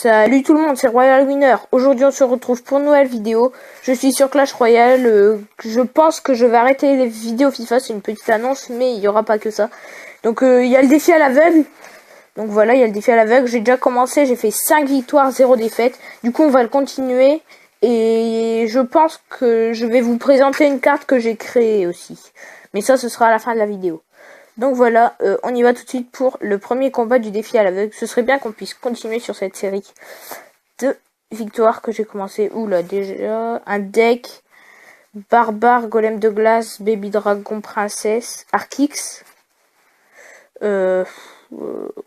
Salut tout le monde, c'est Royal Winner. Aujourd'hui on se retrouve pour une nouvelle vidéo. Je suis sur Clash Royale. Je pense que je vais arrêter les vidéos FIFA, c'est une petite annonce, mais il n'y aura pas que ça. Donc il y a le défi à l'aveugle. Donc voilà, il y a le défi à l'aveugle. J'ai déjà commencé, j'ai fait 5 victoires, 0 défaite. Du coup on va le continuer. Et je pense que je vais vous présenter une carte que j'ai créée aussi. Mais ça, ce sera à la fin de la vidéo. Donc voilà, on y va tout de suite pour le premier combat du défi à l'aveugle. Ce serait bien qu'on puisse continuer sur cette série de victoires que j'ai commencé. Oula, déjà, un deck, barbare, golem de glace, baby dragon, princesse, Archix. Ouais,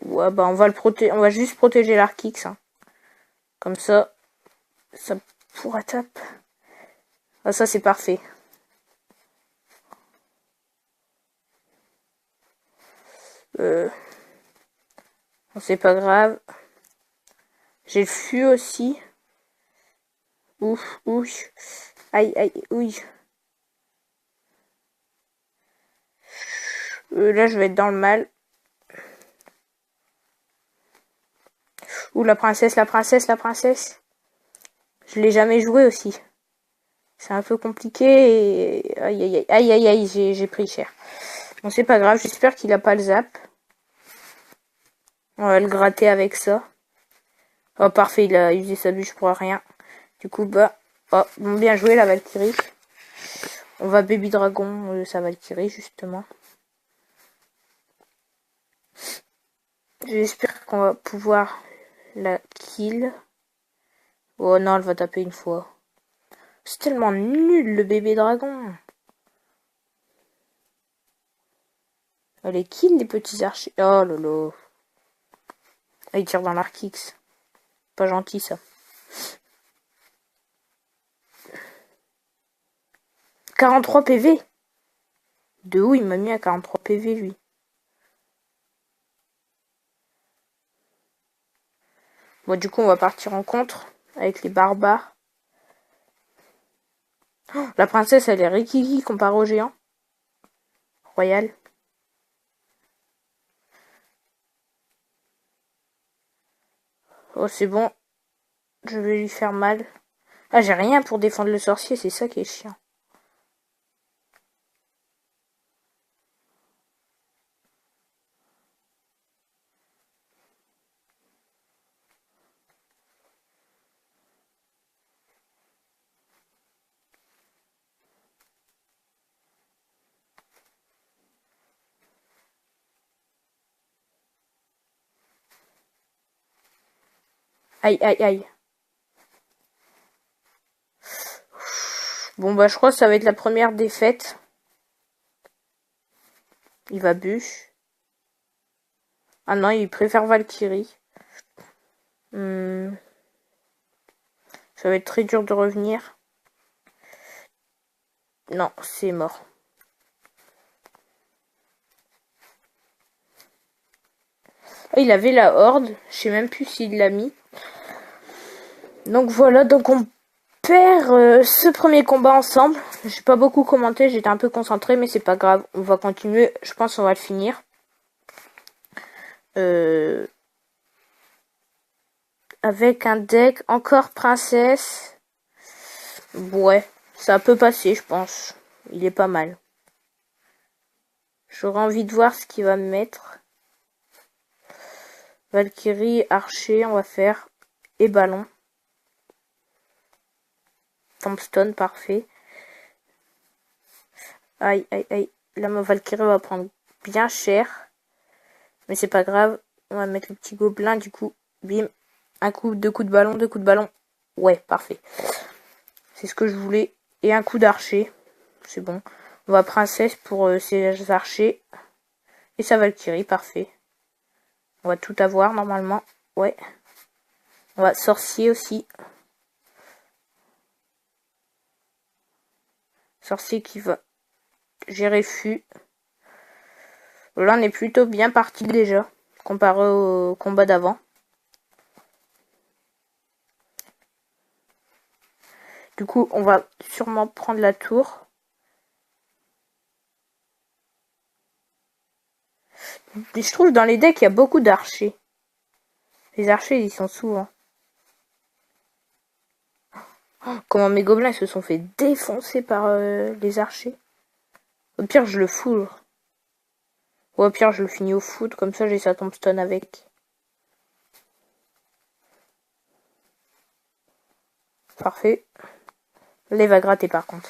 bah on va juste protéger l'Archix. Hein. Comme ça pourra taper. Ah ça c'est parfait. C'est pas grave. J'ai le fût aussi. Ouf, ouf. Aïe, aïe, oui. Là, je vais être dans le mal. Ouh, la princesse, la princesse, la princesse. Je l'ai jamais joué aussi. C'est un peu compliqué et... Aïe, aïe, aïe, aïe, aïe, aïe, j'ai pris cher. Bon, c'est pas grave, j'espère qu'il a pas le zap. On va le gratter avec ça. Oh, parfait, il a usé sa bûche pour rien. Du coup, bah... Oh, bon, bien joué, la Valkyrie. On va baby dragon, sa Valkyrie, justement. J'espère qu'on va pouvoir la kill. Oh non, elle va taper une fois. C'est tellement nul, le bébé dragon. Elle est kill, les petits archers. Oh lolo. Ah, il tire dans l'Archix. Pas gentil, ça. 43 PV. De où il m'a mis à 43 PV, lui? Bon, du coup, on va partir en contre avec les barbares. Oh, la princesse, elle est rikiki comparée au géant. Royal. Oh, c'est bon. Je vais lui faire mal. Ah, j'ai rien pour défendre le sorcier, c'est ça qui est chiant. Aïe, aïe, aïe. Bon, bah, je crois que ça va être la première défaite. Il va bûche. Ah non, il préfère Valkyrie. Ça va être très dur de revenir. Non, c'est mort. Ah, il avait la horde. Je sais même plus s'il l'a mis. Donc voilà, donc on perd ce premier combat ensemble. J'ai pas beaucoup commenté, j'étais un peu concentré, mais c'est pas grave. On va continuer, je pense qu'on va le finir. Avec un deck encore princesse. Ouais, ça peut passer, je pense. Il est pas mal. J'aurais envie de voir ce qu'il va me mettre. Valkyrie, archer, on va faire. Et ballon. Tombstone, parfait. Aïe, aïe, aïe. Là, ma Valkyrie va prendre bien cher. Mais c'est pas grave. On va mettre le petit gobelin, du coup. Bim. Un coup, deux coups de ballon, deux coups de ballon. Ouais, parfait. C'est ce que je voulais. Et un coup d'archer. C'est bon. On va princesse pour ses archers. Et sa Valkyrie, parfait. On va tout avoir, normalement. Ouais. On va sorcier aussi. Sorcier qui va gérer fût. Là, on est plutôt bien parti déjà, comparé au combat d'avant. Du coup, on va sûrement prendre la tour. Et je trouve dans les decks, il y a beaucoup d'archers. Les archers, ils sont souvent. Oh, comment mes gobelins se sont fait défoncer par les archers. Au pire, je le foudre. Ou au pire, je le finis au foot, comme ça j'ai sa tombstone avec. Parfait. Là, il va gratter par contre.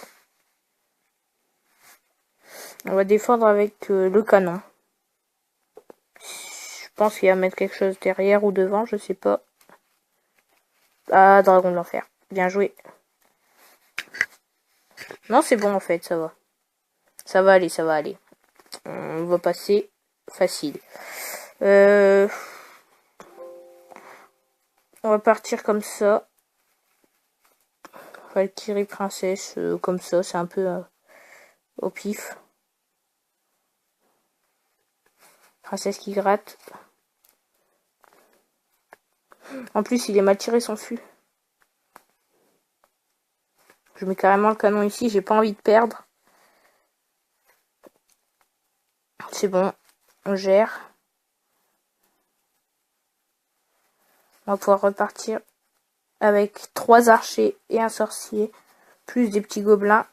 On va défendre avec le canon. Je pense qu'il va mettre quelque chose derrière ou devant, je sais pas. Ah, dragon de l'enfer. Bien joué. Non, c'est bon en fait, ça va. Ça va aller, ça va aller. On va passer facile. On va partir comme ça. Valkyrie princesse, comme ça, c'est un peu au pif. Princesse qui gratte. En plus, il est mal tiré son fût. Je mets carrément le canon ici, j'ai pas envie de perdre. C'est bon, on gère. On va pouvoir repartir avec 3 archers et un sorcier, plus des petits gobelins.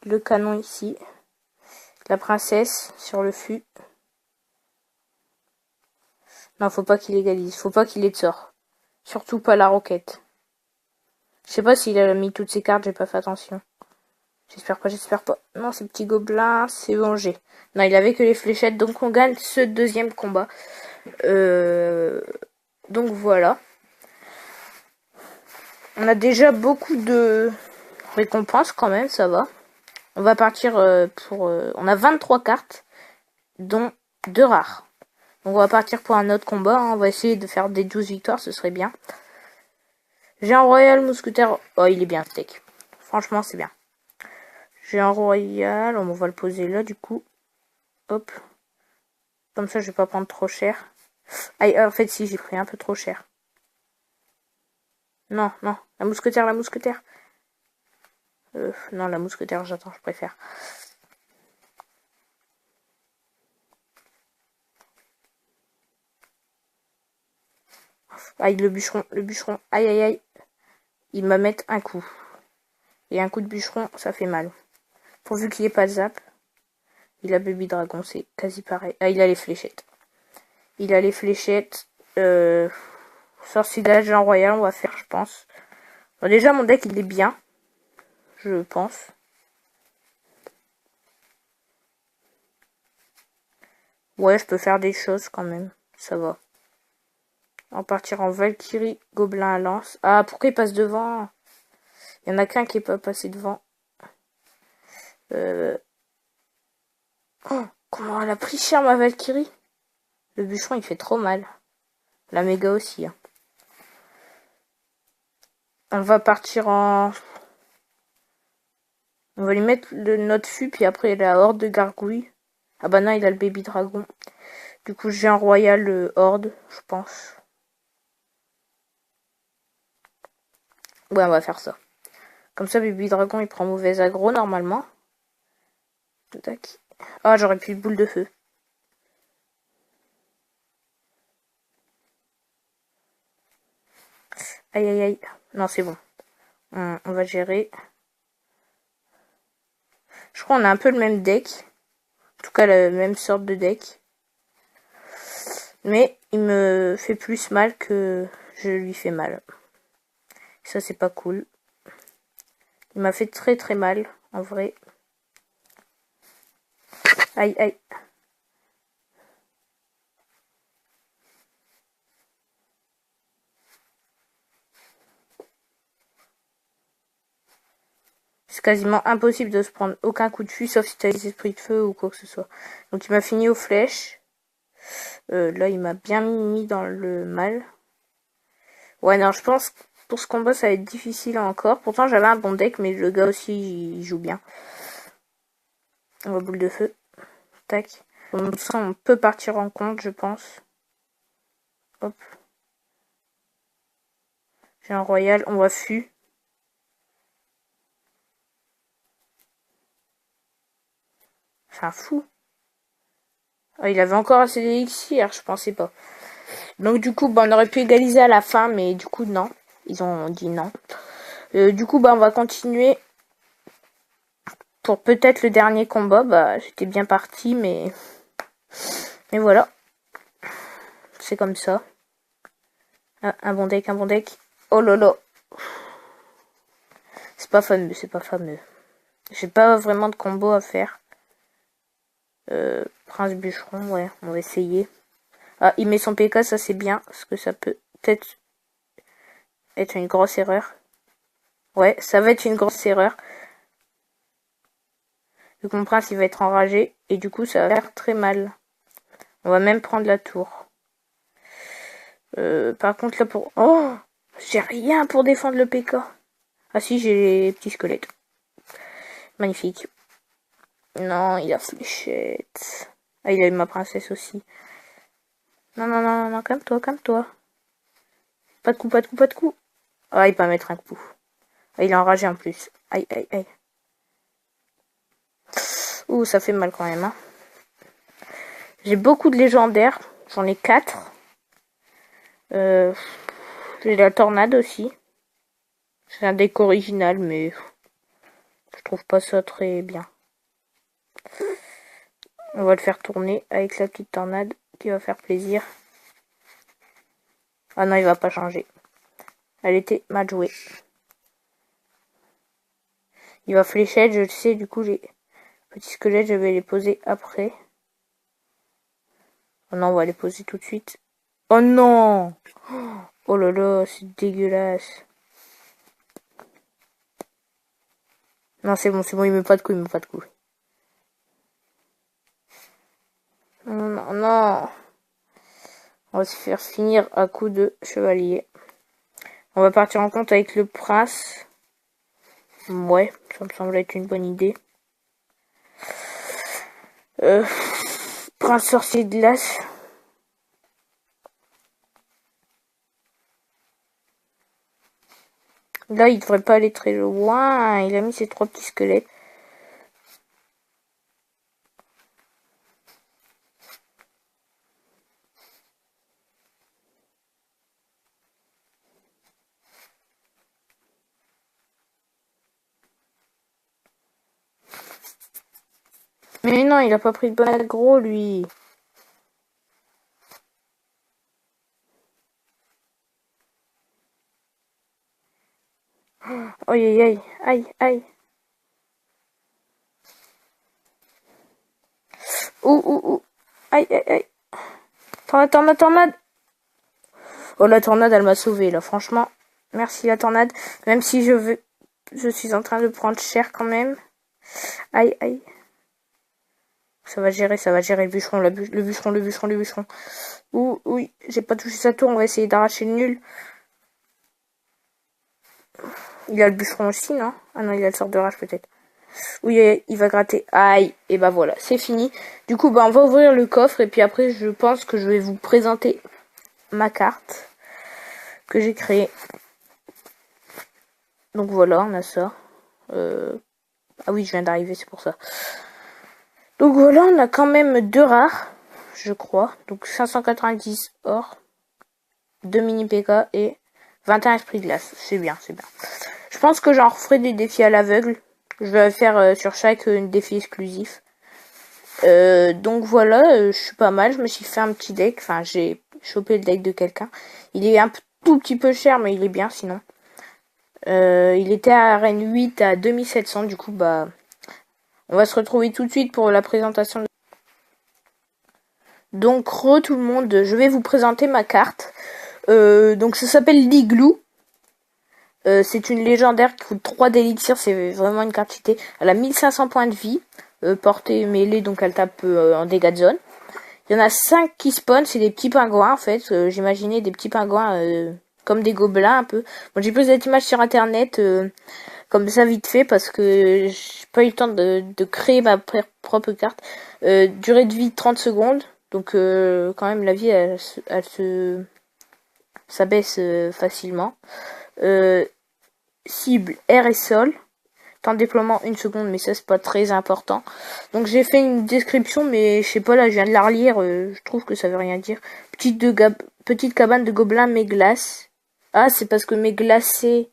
Le canon ici. La princesse sur le fût. Non, faut pas qu'il égalise, faut pas qu'il ait de sort. Surtout pas la roquette. Je sais pas s'il a mis toutes ses cartes, j'ai pas fait attention. J'espère pas, j'espère pas. Non, ces petits gobelins, c'est vengé. Non, il avait que les fléchettes, donc on gagne ce deuxième combat. Donc voilà. On a déjà beaucoup de récompenses quand même, ça va. On va partir pour... on a 23 cartes, dont 2 rares. Donc on va partir pour un autre combat. Hein. On va essayer de faire des 12 victoires, ce serait bien. J'ai un royal mousquetaire. Oh, il est bien, steak. Franchement, c'est bien. J'ai un royal. On va le poser là, du coup. Hop. Comme ça, je vais pas prendre trop cher. Ah, en fait, si, j'ai pris un peu trop cher. Non, non. La mousquetaire, la mousquetaire. Non, la mousquetaire, j'attends, je préfère. Aïe, le bûcheron, le bûcheron. Aïe, aïe, aïe. Il m'a mettre un coup. Et un coup de bûcheron, ça fait mal. Pourvu qu'il n'y ait pas de zap. Il a baby dragon, c'est quasi pareil. Ah, il a les fléchettes. Il a les fléchettes. Sortilège en royal, on va faire, je pense. Bon, déjà, mon deck, il est bien. Je pense. Ouais, je peux faire des choses quand même. Ça va. On va partir en Valkyrie, Gobelin à lance. Ah, pourquoi il passe devant? Il y en a qu'un qui est pas passé devant. Oh, comment elle a pris cher ma Valkyrie? Le bûcheron, il fait trop mal. La méga aussi. Hein. On va partir en... On va lui mettre notre fût, puis après la horde de gargouilles. Ah bah non, il a le baby dragon. Du coup, j'ai un royal horde, je pense. Ouais, on va faire ça. Comme ça, baby dragon, il prend mauvais aggro, normalement. Tac. Ah, j'aurais pu boule de feu. Aïe, aïe, aïe. Non, c'est bon. On va gérer. Je crois qu'on a un peu le même deck. En tout cas, la même sorte de deck. Mais il me fait plus mal que je lui fais mal. Ça, c'est pas cool. Il m'a fait très très mal, en vrai. Aïe, aïe. C'est quasiment impossible de se prendre aucun coup de fusil, sauf si t'as les esprits de feu ou quoi que ce soit. Donc il m'a fini aux flèches. Là, il m'a bien mis dans le mal. Ouais, non, je pense que pour ce combat, ça va être difficile encore. Pourtant, j'avais un bon deck, mais le gars aussi, il joue bien. On va boule de feu. Tac. Donc ça, on peut partir en compte, je pense. Hop. J'ai un royal, on va fût. C'est un fou. Oh, il avait encore assez d'élixir, je pensais pas. Donc du coup, bah, on aurait pu égaliser à la fin, mais du coup, non. Ils ont dit non. Du coup, bah, on va continuer pour peut-être le dernier combat. Bah, j'étais bien parti, mais voilà. C'est comme ça. Ah, un bon deck, un bon deck. Oh là là. C'est pas fameux, c'est pas fameux. J'ai pas vraiment de combo à faire. Prince bûcheron, ouais, on va essayer. Ah, il met son PK, ça c'est bien, parce que ça peut peut-être être une grosse erreur. Ouais, ça va être une grosse erreur. Vu que mon prince il va être enragé, et du coup ça va faire très mal. On va même prendre la tour. Par contre là pour... Oh, j'ai rien pour défendre le PK. Ah si, j'ai les petits squelettes. Magnifique. Non, il a fléchette. Ah, il a eu ma princesse aussi. Non, non, non, non, calme-toi, calme-toi. Pas de coup, pas de coup, pas de coup. Ah, il peut mettre un coup. Ah, il est enragé en plus. Aïe, aïe, aïe. Ouh, ça fait mal quand même, hein. J'ai beaucoup de légendaires. J'en ai 4. J'ai la tornade aussi. C'est un deck original, mais je trouve pas ça très bien. On va le faire tourner avec la petite tornade qui va faire plaisir. Ah non, il va pas changer. Elle était mal jouée. Il va fléchette, je le sais, du coup les petits squelettes, je vais les poser après. Oh non, on va les poser tout de suite. Oh non! Oh là là, c'est dégueulasse. Non, c'est bon, il me met pas de coup, il me met pas de coup. Non, non, non. On va se faire finir à coup de chevalier. On va partir en compte avec le prince. Ouais, ça me semble être une bonne idée. Prince sorcier de glace. Là, il devrait pas aller très loin. Il a mis ses 3 petits squelettes. Mais non, il a pas pris de bon aggro, lui. Aïe, aïe, aïe, aïe, aïe. Ouh, ouh, ouh. Aïe, aïe, aïe. Tornade, tornade, tornade. Oh, la tornade, elle m'a sauvé, là. Franchement, merci la tornade. Même si je suis en train de prendre cher quand même. Aïe, aïe. Ça va gérer le bûcheron, le bûcheron, le bûcheron, le bûcheron. Ouh, oui, j'ai pas touché sa tour, on va essayer d'arracher le nul. Il a le bûcheron aussi, non? Ah non, il a le sort de rage peut-être. Oui, il va gratter. Aïe, et bah voilà, c'est fini. Du coup, bah on va ouvrir le coffre et puis après, je pense que je vais vous présenter ma carte que j'ai créée. Donc voilà, on a ça. Ah oui, je viens d'arriver, c'est pour ça. Donc voilà, on a quand même 2 rares, je crois. Donc 590 or, 2 mini PK et 21 esprit de glace. C'est bien, c'est bien. Je pense que j'en referai des défis à l'aveugle. Je vais faire sur chaque défi exclusif. Donc voilà, je suis pas mal. Je me suis fait un petit deck. Enfin, j'ai chopé le deck de quelqu'un. Il est un tout petit peu cher, mais il est bien sinon. Il était à arène 8 à 2700. Du coup, bah, on va se retrouver tout de suite pour la présentation. Donc, tout le monde, je vais vous présenter ma carte. Donc, ça s'appelle l'Igloo. C'est une légendaire qui coûte 3 d'élixir, c'est vraiment une carte cheatée. Elle a 1500 points de vie, portée mêlée, donc elle tape en dégâts de zone. Il y en a 5 qui spawnent, c'est des petits pingouins en fait. J'imaginais des petits pingouins comme des gobelins un peu. Bon, j'ai plus cette image sur internet comme ça vite fait parce que j'ai pas eu le temps de créer ma propre carte. Durée de vie 30 secondes, donc quand même la vie ça baisse facilement. Cible air et sol. Temps de déploiement 1 seconde, mais ça c'est pas très important. Donc j'ai fait une description, mais je sais pas, là je viens de la relire, je trouve que ça veut rien dire. Petite cabane de gobelins mais glace. Ah, c'est parce que mes glacés...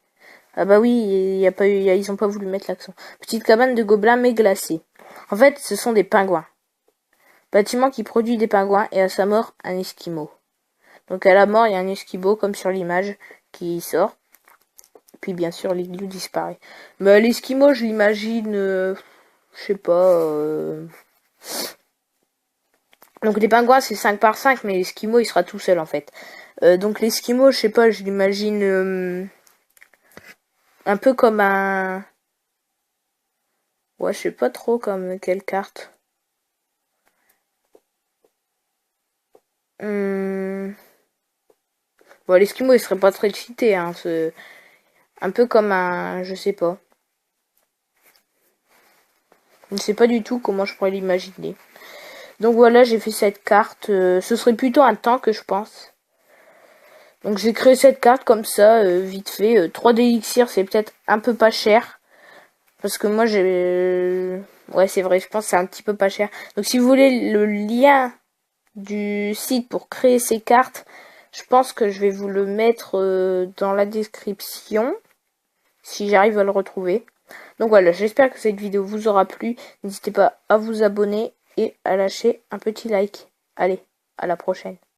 Ah bah oui, y a pas eu, ils ont pas voulu mettre l'accent. Petite cabane de gobelins mais glacée. En fait, ce sont des pingouins. Bâtiment qui produit des pingouins et à sa mort, un esquimau. Donc à la mort, il y a un esquimau comme sur l'image qui sort. Puis bien sûr, l'igloo disparaît. Mais l'esquimau, je l'imagine, je sais pas... Donc les pingouins, c'est 5 par 5, mais l'esquimau, il sera tout seul en fait. Donc l'esquimau, je sais pas, je l'imagine un peu comme un... Ouais, je sais pas trop comme quelle carte. Bon, l'esquimau, il serait pas très cheaté, hein. C'est un peu comme un... Je sais pas. Je ne sais pas du tout comment je pourrais l'imaginer. Donc voilà, j'ai fait cette carte. Ce serait plutôt un tank, je pense. Donc j'ai créé cette carte comme ça, vite fait. 3 d'élixir, c'est peut-être un peu pas cher. Parce que moi, j'ai... Ouais, c'est vrai, je pense que c'est un petit peu pas cher. Donc si vous voulez le lien du site pour créer ces cartes, je pense que je vais vous le mettre dans la description. Si j'arrive à le retrouver. Donc voilà, j'espère que cette vidéo vous aura plu. N'hésitez pas à vous abonner et à lâcher un petit like. Allez, à la prochaine.